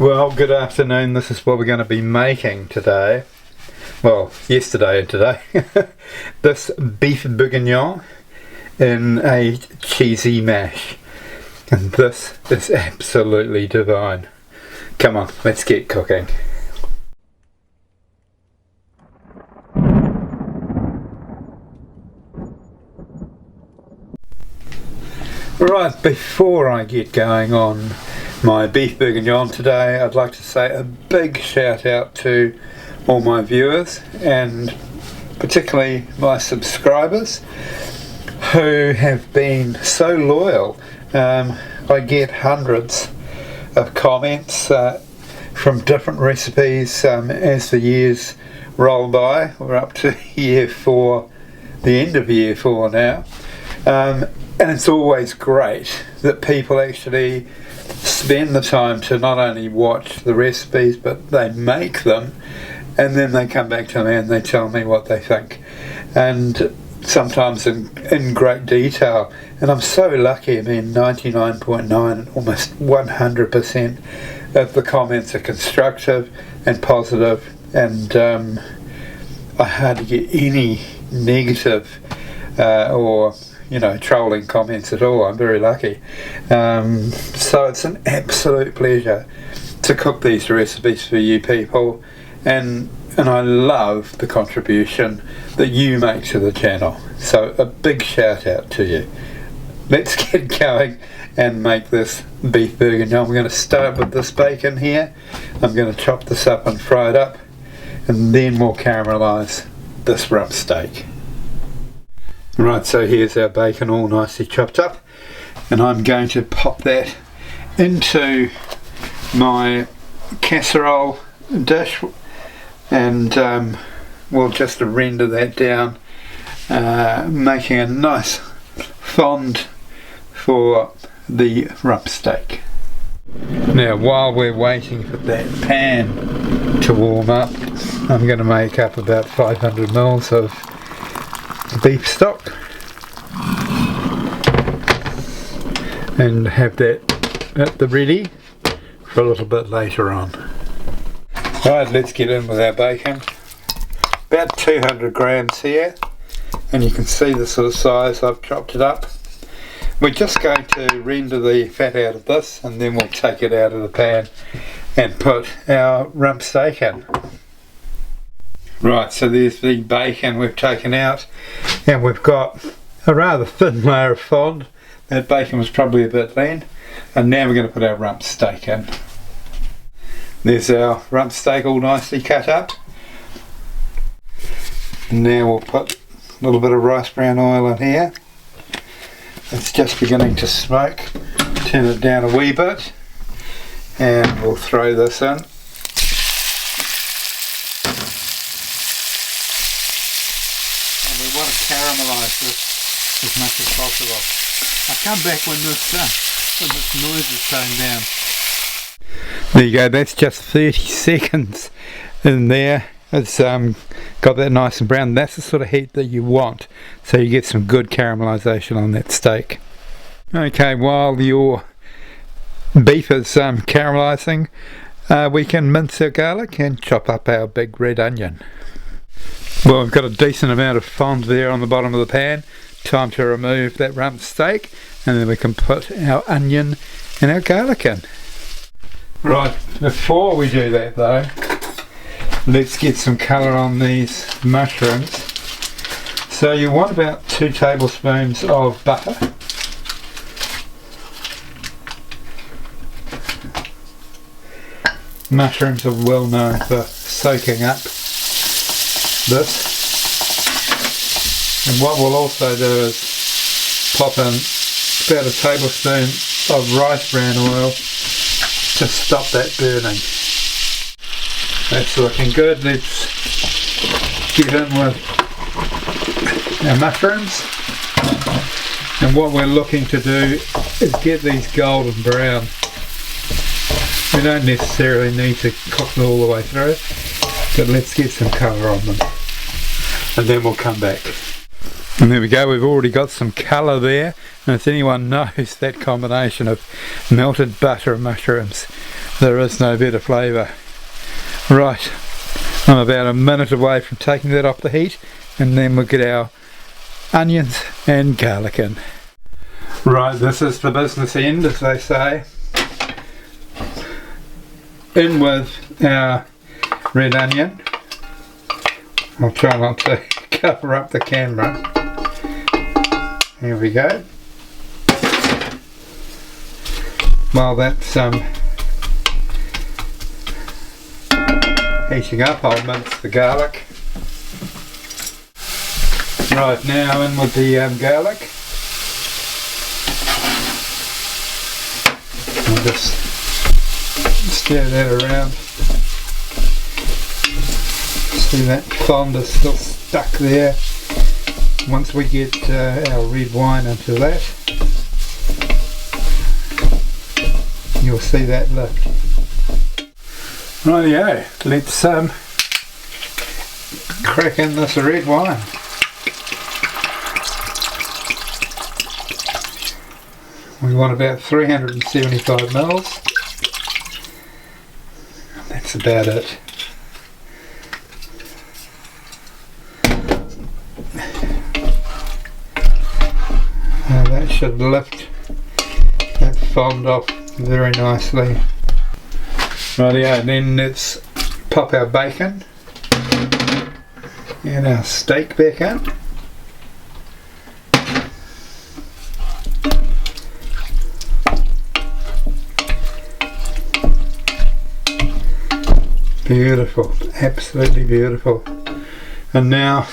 Well, good afternoon. This is what we're going to be making today. Well, yesterday and today. This beef bourguignon in a cheesy mash. And this is absolutely divine. Come on, let's get cooking. Right, before I get going on my beef bourguignon today, I'd like to say a big shout out to all my viewers and particularly my subscribers who have been so loyal. I get hundreds of comments from different recipes as the years roll by. We're up to year 4, the end of year 4 now. And it's always great that people actually spend the time to not only watch the recipes but they make them, and then they come back to me and they tell me what they think, and sometimes in great detail. And I'm so lucky. I mean, 99.9, almost 100% of the comments are constructive and positive, and I hardly get any negative or trolling comments at all. I'm very lucky. So it's an absolute pleasure to cook these recipes for you people, and I love the contribution that you make to the channel. So a big shout out to you. Let's get going and make this beef bourguignon. I'm going to start with this bacon here. I'm going to chop this up and fry it up, and then we'll caramelise this rump steak. Right, so here's our bacon all nicely chopped up, and I'm going to pop that into my casserole dish, and we'll just render that down, making a nice fond for the rump steak. Now, while we're waiting for that pan to warm up, I'm going to make up about 500 mils of beef stock and have that at the ready for a little bit later on. Right, let's get in with our bacon. About 200 grams here, and you can see the sort of size I've chopped it up. We're just going to render the fat out of this, and then we'll take it out of the pan and put our rump steak in. Right, so there's the bacon we've taken out, and we've got a rather thin layer of fond. That bacon was probably a bit lean, and now we're going to put our rump steak in. There's our rump steak all nicely cut up. Now we'll put a little bit of rice bran oil in here. It's just beginning to smoke. Turn it down a wee bit, and we'll throw this in. Caramelise this as much as possible. I'll come back when this noise is toned down. There you go, that's just 30 seconds in there. It's got that nice and brown. That's the sort of heat that you want, so you get some good caramelisation on that steak. Okay, while your beef is caramelising, we can mince our garlic and chop up our big red onion. Well, we've got a decent amount of fond there on the bottom of the pan. Time to remove that rump steak, and then we can put our onion and our garlic in. Right, before we do that though, let's get some colour on these mushrooms. So you want about 2 tablespoons of butter. Mushrooms are well known for soaking up this, and what we'll also do is pop in about a tablespoon of rice bran oil to stop that burning. That's looking good. Let's get in with our mushrooms, and what we're looking to do is get these golden brown. We don't necessarily need to cook them all the way through, but let's get some colour on them, and then we'll come back. And there we go, we've already got some colour there, and if anyone knows that combination of melted butter and mushrooms, There is no better flavour. Right, I'm about a minute away from taking that off the heat, and then we'll get our onions and garlic in. Right, this is the business end, as they say. In with our red onion. I'll try not to cover up the camera. Here we go. While that's heating up, I'll mince the garlic. Right, now in with the garlic. I'll just stir that around. See that fond is still stuck there. Once we get our red wine into that, you'll see that lift. Rightio, let's crack in this red wine. We want about 375 mils. That's about it. Now that should lift that fond off very nicely. Rightio, then let's pop our bacon and our steak back in. Beautiful, absolutely beautiful. And now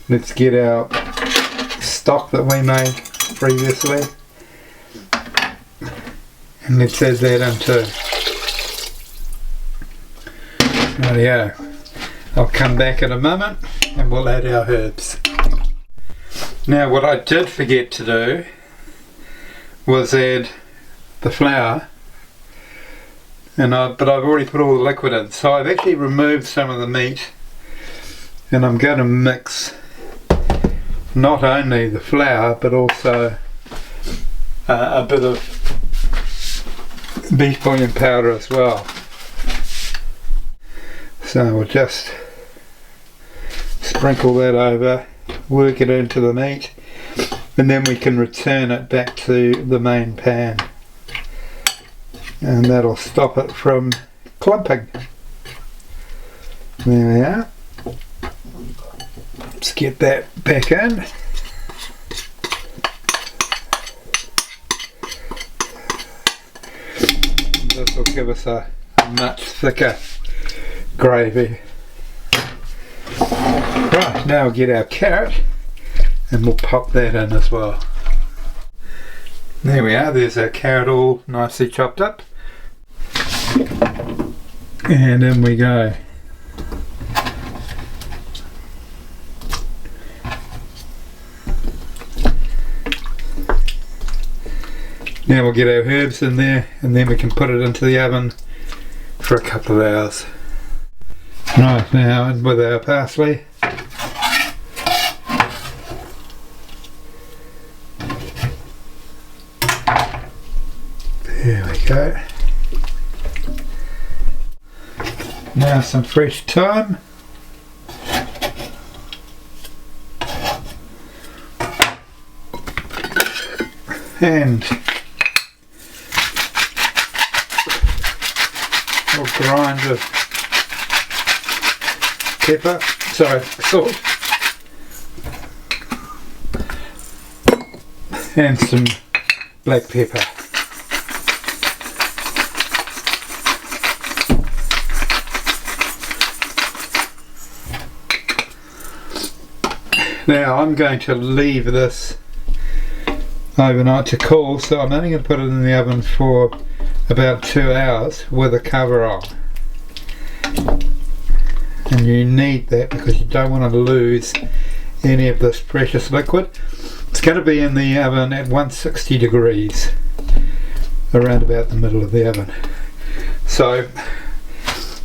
let's get our stock that we made previously, and let's add that in too. Rightio, I'll come back in a moment and we'll add our herbs. Now what I did forget to do was add the flour, but I've already put all the liquid in, so I've actually removed some of the meat, and I'm going to mix not only the flour but also a bit of beef bouillon powder as well. So we'll just sprinkle that over, work it into the meat, and then we can return it back to the main pan, and that'll stop it from clumping. There we are. Let's get that back in. This will give us a much thicker gravy. Right, now we'll get our carrot and we'll pop that in as well. There we are, there's our carrot all nicely chopped up. And in we go. Now we'll get our herbs in there, and then we can put it into the oven for a couple of hours. Right, now in with our parsley. There we go. Now some fresh thyme. And a grind of pepper, salt, and some black pepper. Now I'm going to leave this overnight to cool, so I'm only going to put it in the oven for about 2 hours with a cover on. And you need that because you don't want to lose any of this precious liquid. It's going to be in the oven at 160 degrees, around about the middle of the oven. So,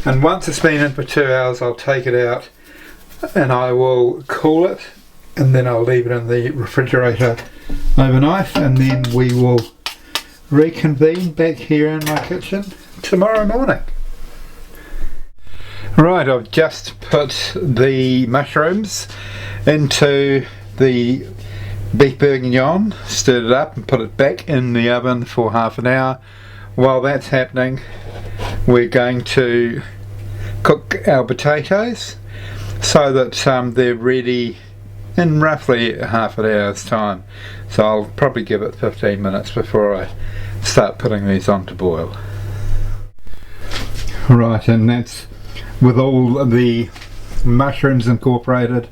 and once it's been in for 2 hours, I'll take it out and I will cool it, and then I'll leave it in the refrigerator overnight, and then we will reconvene back here in my kitchen tomorrow morning. Right, I've just put the mushrooms into the beef bourguignon, stirred it up and put it back in the oven for half an hour. While that's happening, we're going to cook our potatoes so that they're ready in roughly half an hour's time. So I'll probably give it 15 minutes before I start putting these on to boil. Right, and that's with all the mushrooms incorporated.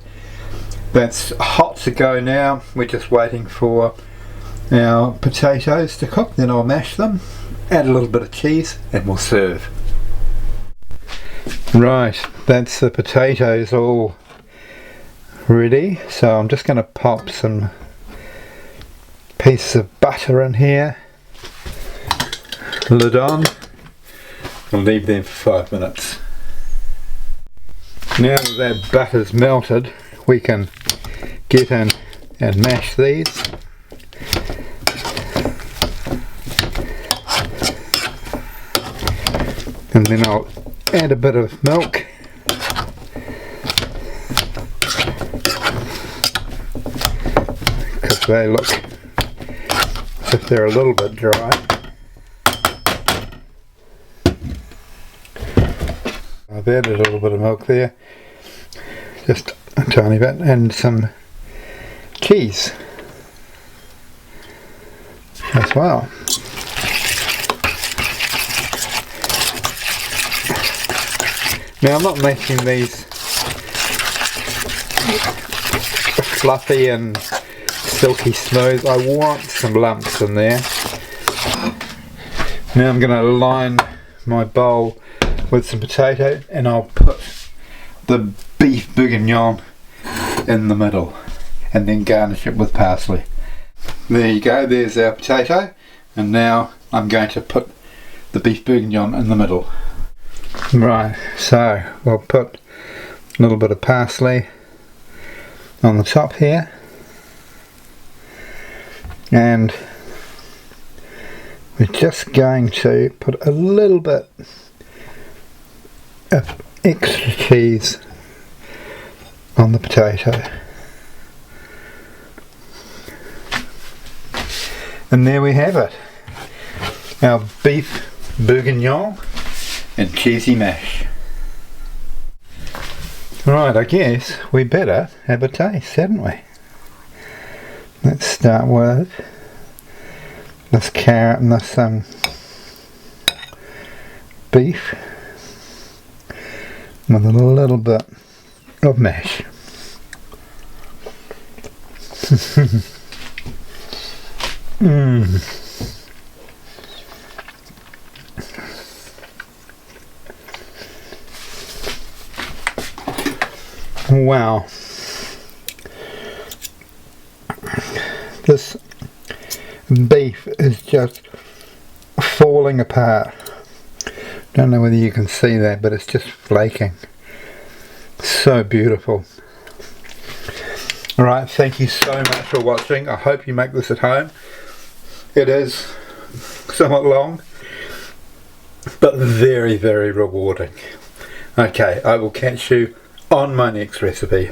That's hot to go now. We're just waiting for our potatoes to cook, then I'll mash them, add a little bit of cheese, and we'll serve. Right, that's the potatoes all ready, so I'm just going to pop some pieces of butter in here, lid on, and leave them for 5 minutes. Now that butter's melted, we can get in and mash these. And then I'll add a bit of milk. Because they look as if they're a little bit dry. I've added a little bit of milk there, just a tiny bit, and some cheese as well. Now I'm not making these fluffy and silky smooth. I want some lumps in there. Now I'm going to line my bowl with some potato, and I'll put the beef bourguignon in the middle and then garnish it with parsley. There you go, there's our potato, and now I'm going to put the beef bourguignon in the middle. Right, so we'll put a little bit of parsley on the top here, and we're just going to put a little bit of extra cheese on the potato. And there we have it, our beef bourguignon and cheesy mash. Right, I guess we better have a taste, hadn't we? Let's start with this carrot and this beef with a little bit of mash. Wow, this beef is just falling apart. Don't know whether you can see that, but it's just flaking. So beautiful. Alright, thank you so much for watching. I hope you make this at home. It is somewhat long, but very, very rewarding. Okay, I will catch you on my next recipe.